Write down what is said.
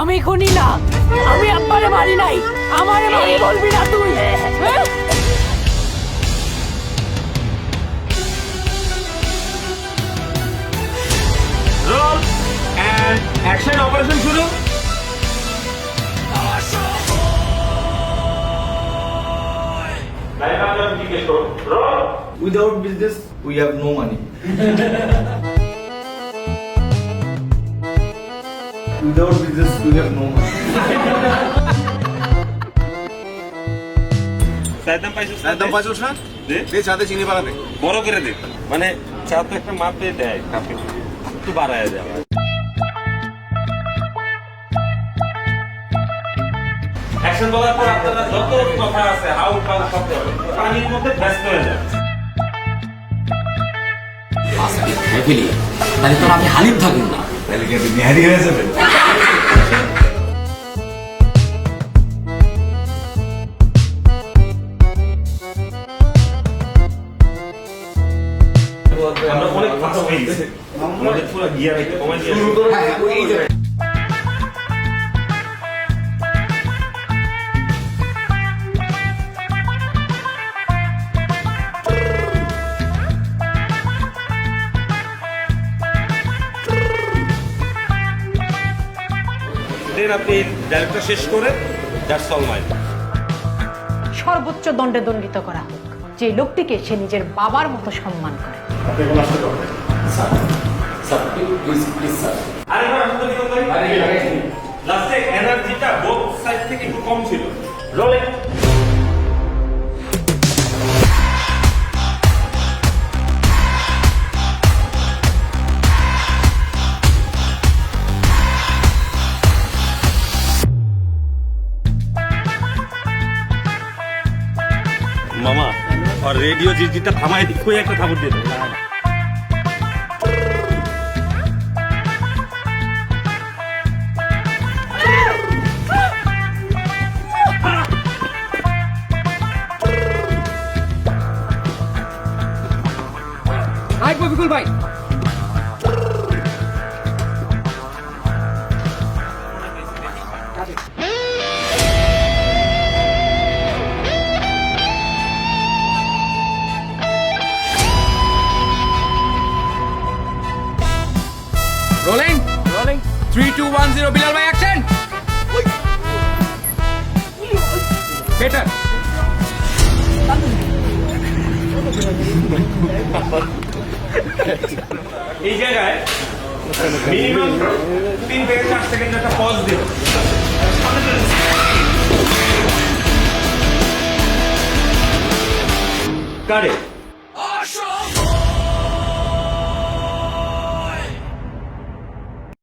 আমি খুনি না, আমি আব্বারে মারি নাই। আমারে মারি বলবি না তুই। রোল এন্ড অ্যাকশন, অপারেশন শুরু। Without business, we have no money. Without business, we have no money. একদম পাইছিস না? দে চাতে চিনি বাড়াতে বড় করে দে, মানে চা তো একটা মাপে দেয়, কাপে একটু বাড়ায় দেয়। অ্যাকশন বলার পর আপনারা যত কথা আছে আউট পাউট সব পানির মধ্যে ব্যস্ত হয়ে যায়। তাহলে তোর আমি হালিম থাকুন না। তাহলে কি আপনি নেহারি হয়ে যাবেন? আমরা অনেক কথা হয়ে গেছে, আমাদের পুরো গিয়ার একটু কমাই দিয়ে দেন আপনি ডাইরেক্টর শেষ করে দ্যাটস অল মাই। সর্বোচ্চ দণ্ডে দণ্ডিত করা হোক যে লোকটিকে সে নিজের বাবার মতো সম্মান করে। আরেকবার আসলে কি করতে পারি? লাস্টে এনার্জিটা বোথ সাইড থেকে একটু কম ছিল। রোলিং। মামা আর রেডিও জিজিটা থামাই দি, কই একটা থামুর দিয়ে দাও। বিপুল ভাই, Rolling. 3, 2, 1, 0. Bilal bhai, action. Better. এই জায়গায় মিনিমাম 3 থেকে 4 সেকেন্ড একটা পজ দিন। কারে